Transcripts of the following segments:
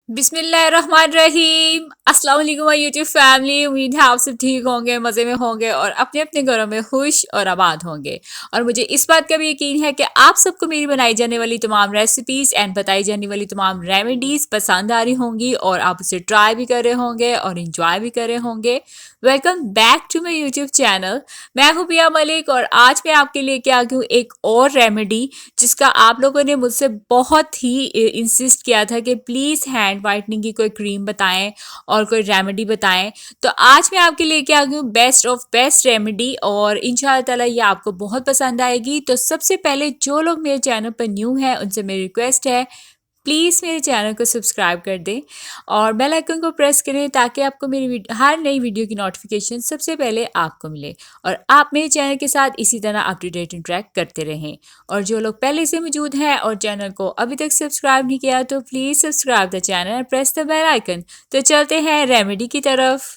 बिस्मिल्लाहिर्रहमानिर्रहीम। अस्सलाम वालेकुम माय यूट्यूब फैमिली। उम्मीद है आप सब ठीक होंगे, मज़े में होंगे और अपने अपने घरों में खुश और आबाद होंगे। और मुझे इस बात का भी यकीन है कि आप सबको मेरी बनाई जाने वाली तमाम रेसिपीज़ एंड बताई जाने वाली तमाम रेमेडीज़ पसंद आ रही होंगी और आप उसे ट्राई भी कर रहे होंगे और इंजॉय भी कर रहे होंगे। Welcome back to my YouTube channel. मैं हूँ बिया मलिक और आज मैं आपके लिए क्या हूँ एक और रेमेडी जिसका आप लोगों ने मुझसे बहुत ही इंसिस्ट किया था कि प्लीज़ हैंड वाइटनिंग की कोई क्रीम बताएं और कोई रेमेडी बताएं। तो आज मैं आपके लिए क्या हूँ बेस्ट ऑफ बेस्ट रेमेडी और इंशाल्लाह ताला ये आपको बहुत पसंद आएगी। तो सबसे पहले जो लोग मेरे चैनल पर न्यू हैं उनसे मेरी रिक्वेस्ट है प्लीज़ मेरे चैनल को सब्सक्राइब कर दें और बेल आइकन को प्रेस करें ताकि आपको मेरी हर नई वीडियो की नोटिफिकेशन सबसे पहले आपको मिले और आप मेरे चैनल के साथ इसी तरह अप टू डेट इंटरेक्ट करते रहें। और जो लोग पहले से मौजूद हैं और चैनल को अभी तक सब्सक्राइब नहीं किया तो please subscribe the channel and press the bell icon. तो चलते हैं रेमेडी की तरफ।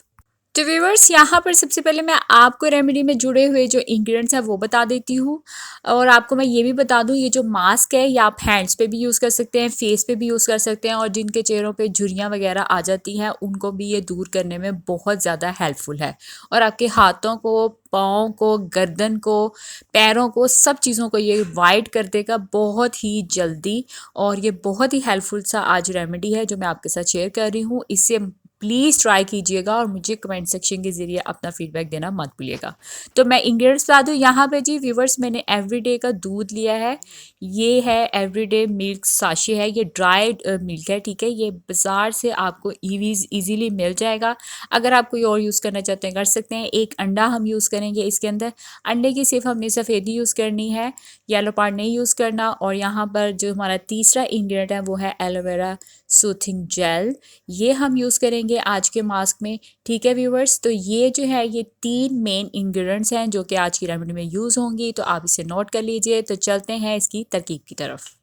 तो व्यूवर्स यहाँ पर सबसे पहले मैं आपको रेमेडी में जुड़े हुए जो इंग्रेडिएंट्स हैं वो बता देती हूँ और आपको मैं ये भी बता दूँ ये जो मास्क है ये आप हैंड्स पे भी यूज़ कर सकते हैं, फेस पे भी यूज़ कर सकते हैं और जिनके चेहरों पे झुर्रियाँ वगैरह आ जाती हैं उनको भी ये दूर करने में बहुत ज़्यादा हेल्पफुल है। और आपके हाथों को, पाँव को, गर्दन को, पैरों को, सब चीज़ों को ये वाइट कर देगा बहुत ही जल्दी। और ये बहुत ही हेल्पफुल सा आज रेमेडी है जो मैं आपके साथ शेयर कर रही हूँ। इससे प्लीज़ ट्राई कीजिएगा और मुझे कमेंट सेक्शन के ज़रिए अपना फीडबैक देना मत भूलिएगा। तो मैं इंग्रेडिएंट्स बता दूँ यहाँ पे जी व्यूवर्स, मैंने एवरीडे का दूध लिया है। ये है एवरीडे मिल्क साशे है, ये ड्राइड मिल्क है, ठीक है। ये बाज़ार से आपको ईजीली मिल जाएगा। अगर आप कोई और यूज़ करना चाहते हैं कर सकते हैं। एक अंडा हम यूज़ करेंगे इसके अंदर। अंडे की सिर्फ हमने सफ़ेदी यूज़ करनी है, येलो पार्ट नहीं यूज़ करना। और यहाँ पर जो हमारा तीसरा इंग्रेडिएंट है वो है एलोवेरा सूथिंग जेल, ये हम यूज़ करेंगे आज के मास्क में, ठीक है व्यूवर्स। तो ये जो है ये 3 मेन इंग्रेडिएंट्स हैं जो कि आज की रेमेडी में यूज़ होंगी, तो आप इसे नोट कर लीजिए। तो चलते हैं इसकी तरकीब की तरफ।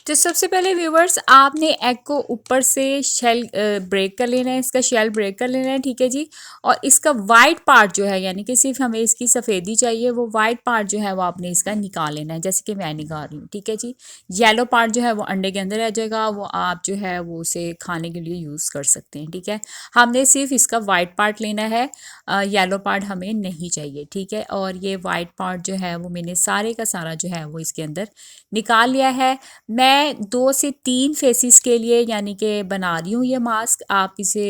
तो सबसे पहले व्यूवर्स आपने एग को ऊपर से शेल ब्रेक कर लेना है, इसका शेल ब्रेक कर लेना है, ठीक है जी। और इसका वाइट पार्ट जो है यानी कि सिर्फ हमें इसकी सफ़ेदी चाहिए, वो वाइट पार्ट जो है वो आपने इसका निकाल लेना है जैसे कि मैं निकाल रही हूँ, ठीक है जी। येलो पार्ट जो है वो अंडे के अंदर रह जाएगा, वो आप जो है वो उसे खाने के लिए यूज़ कर सकते हैं, ठीक है। हमने सिर्फ इसका वाइट पार्ट लेना है, येलो पार्ट हमें नहीं चाहिए, ठीक है। और ये वाइट पार्ट जो है वो मैंने सारे का सारा जो है वो इसके अंदर निकाल लिया है। मैं 2 से 3 फेसेस के लिए यानी कि बना रही हूँ ये मास्क। आप इसे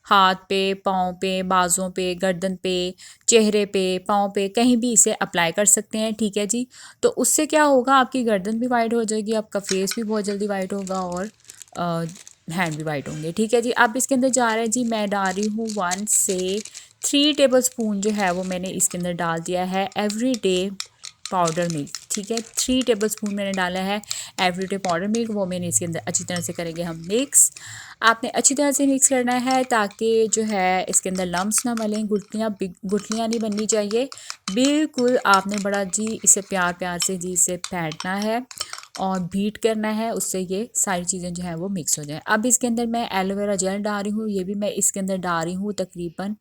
हाथ पे, पाँव पे, बाजुओं पे, गर्दन पे, चेहरे पे, पाँव पे कहीं भी इसे अप्लाई कर सकते हैं, ठीक है जी। तो उससे क्या होगा आपकी गर्दन भी वाइट हो जाएगी, आपका फेस भी बहुत जल्दी वाइट होगा और हैंड भी वाइट होंगे, ठीक है जी। अब इसके अंदर जा रहे हैं जी, मैं डाल रही हूँ 1 से 3 टेबल स्पून जो है वो मैंने इसके अंदर डाल दिया है एवरीडे पाउडर मिल्क, ठीक है। 3 टेबल स्पून मैंने डाला है एवरीडे पाउडर मिल्क, वो मैंने इसके अंदर अच्छी तरह से करेंगे हम मिक्स। आपने अच्छी तरह से मिक्स करना है ताकि जो है इसके अंदर लम्स ना मलें, गुठलियाँ नहीं बननी चाहिए। बिल्कुल आपने बड़ा जी इसे प्यार प्यार से जी इसे फेंटना है और बीट करना है, उससे ये सारी चीज़ें जो है वो मिक्स हो जाए। अब इसके अंदर मैं एलोवेरा जेल डाल रही हूँ, ये भी मैं इसके अंदर डाल रही हूँ तकरीबन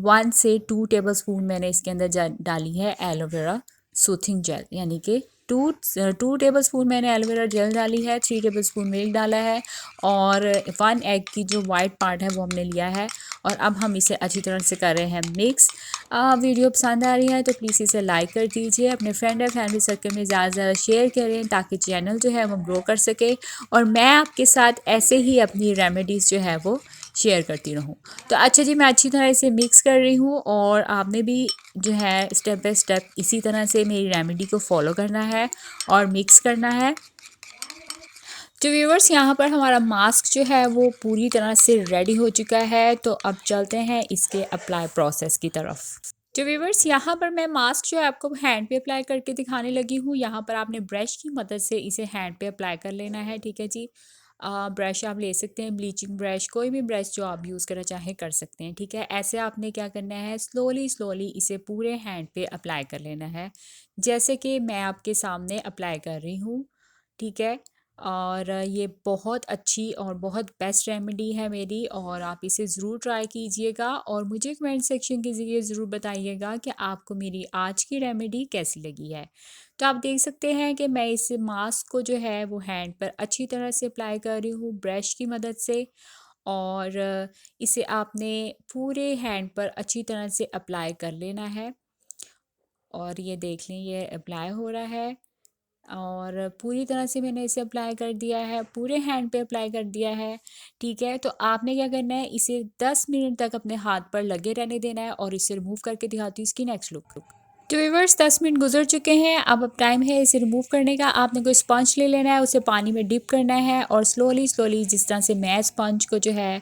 1 से 2 टेबल स्पून मैंने इसके अंदर डाली है एलोवेरा सूथिंग जेल, यानी कि 2 टेबल स्पून मैंने एलोवेरा जेल डाली है, 3 टेबल स्पून मिल्क डाला है और 1 एग की जो वाइट पार्ट है वो हमने लिया है। और अब हम इसे अच्छी तरह से कर रहे हैं मिक्स। वीडियो पसंद आ रही है तो प्लीज़ इसे लाइक कर दीजिए, अपने फ्रेंड और फैमिली सर्कल में ज़्यादा से ज़्यादा शेयर करें ताकि चैनल जो है वो ग्रो कर सके और मैं आपके साथ ऐसे ही अपनी रेमेडीज़ जो है वो शेयर करती रहूँ। तो अच्छा जी, मैं अच्छी तरह इसे मिक्स कर रही हूँ और आपने भी जो है स्टेप बाय स्टेप इसी तरह से मेरी रेमेडी को फॉलो करना है और मिक्स करना है। तो व्यूवर्स यहाँ पर हमारा मास्क जो है वो पूरी तरह से रेडी हो चुका है, तो अब चलते हैं इसके अप्लाई प्रोसेस की तरफ। तो व्यूवर्स यहाँ पर मैं मास्क जो है आपको हैंड पे अप्लाई करके दिखाने लगी हूँ। यहाँ पर आपने ब्रश की मदद से इसे हैंड पे अप्लाई कर लेना है, ठीक है जी। ब्रश आप ले सकते हैं, ब्लीचिंग ब्रश, कोई भी ब्रश जो आप यूज़ करना चाहें कर सकते हैं, ठीक है। ऐसे आपने क्या करना है स्लोली स्लोली इसे पूरे हैंड पे अप्लाई कर लेना है जैसे कि मैं आपके सामने अप्लाई कर रही हूँ, ठीक है। और ये बहुत अच्छी और बहुत बेस्ट रेमेडी है मेरी, और आप इसे ज़रूर ट्राई कीजिएगा और मुझे कमेंट सेक्शन के ज़रिए ज़रूर बताइएगा कि आपको मेरी आज की रेमेडी कैसी लगी है। तो आप देख सकते हैं कि मैं इस मास्क को जो है वो हैंड पर अच्छी तरह से अप्लाई कर रही हूँ ब्रश की मदद से, और इसे आपने पूरे हैंड पर अच्छी तरह से अप्लाई कर लेना है। और ये देख लें, ये अप्लाई हो रहा है और पूरी तरह से मैंने इसे अप्लाई कर दिया है, पूरे हैंड पे अप्लाई कर दिया है। ठीक है, तो आपने क्या करना है, इसे 10 मिनट तक अपने हाथ पर लगे रहने देना है, और इसे रिमूव करके दिखाती हूँ इसकी नेक्स्ट लुक। तो व्यूअर्स 10 मिनट गुजर चुके हैं, अब टाइम है इसे रिमूव करने का। आपने कोई स्पंज ले लेना है, उसे पानी में डिप करना है, और स्लोली स्लोली जिस तरह से मैं स्पंज को जो है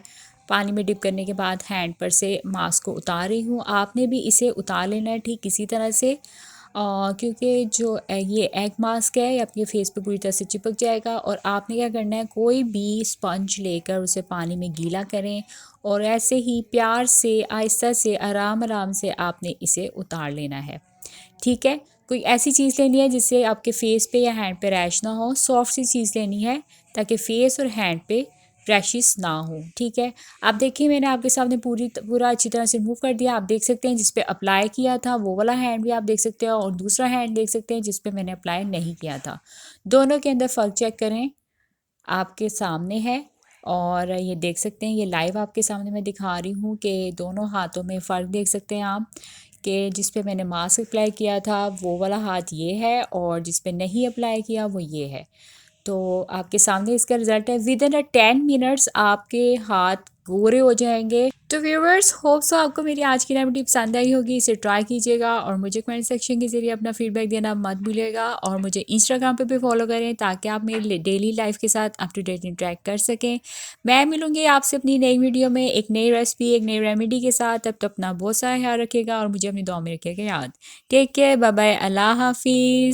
पानी में डिप करने के बाद हैंड पर से मास्क को उतार रही हूँ, आपने भी इसे उतार लेना है ठीक इसी तरह से। क्योंकि जो ये एग मास्क है ये आपके फेस पे पूरी तरह से चिपक जाएगा, और आपने क्या करना है, कोई भी स्पंज लेकर उसे पानी में गीला करें, और ऐसे ही प्यार से आहिस्ता से आराम आराम से आपने इसे उतार लेना है। ठीक है, कोई ऐसी चीज़ लेनी है जिससे आपके फेस पे या हैंड पे रैश ना हो, सॉफ्ट सी चीज़ लेनी है ताकि फेस और हैंड पे रैशेस ना हो। ठीक है, आप देखिए मैंने आपके सामने पूरा अच्छी तरह से रिमूव कर दिया। आप देख सकते हैं जिस पे अप्लाई किया था वो वाला हैंड भी आप देख सकते हैं, और दूसरा हैंड देख सकते हैं जिस पे मैंने अप्लाई नहीं किया था। दोनों के अंदर फ़र्क चेक करें, आपके सामने है। और ये देख सकते हैं, ये लाइव आपके सामने मैं दिखा रही हूँ कि दोनों हाथों में फ़र्क देख सकते हैं आप, कि जिस पे मैंने मास्क अप्लाई किया था वो वाला हाथ ये है, और जिस पे नहीं अप्लाई किया वो ये है। तो आपके सामने इसका रिजल्ट है, विद इन अ 10 मिनट्स आपके हाथ गोरे हो जाएंगे। तो व्यूअर्स होप सो आपको मेरी आज की रेमेडी पसंद आई होगी, इसे ट्राई कीजिएगा और मुझे कमेंट सेक्शन के ज़रिए अपना फीडबैक देना मत भूलिएगा, और मुझे इंस्टाग्राम पे भी फॉलो करें ताकि आप मेरी डेली लाइफ के साथ अप टू डेट इंटरेक्ट कर सकें। मैं मिलूंगी आपसे अपनी नई वीडियो में एक नई रेसिपी, एक नई रेमेडी के साथ। तब तक अपना बहुत सारा ख्याल रखिएगा और मुझे अपनी दुआ में रखिएगा याद। टेक केयर, बाय बाय, अल्लाह हाफिज़।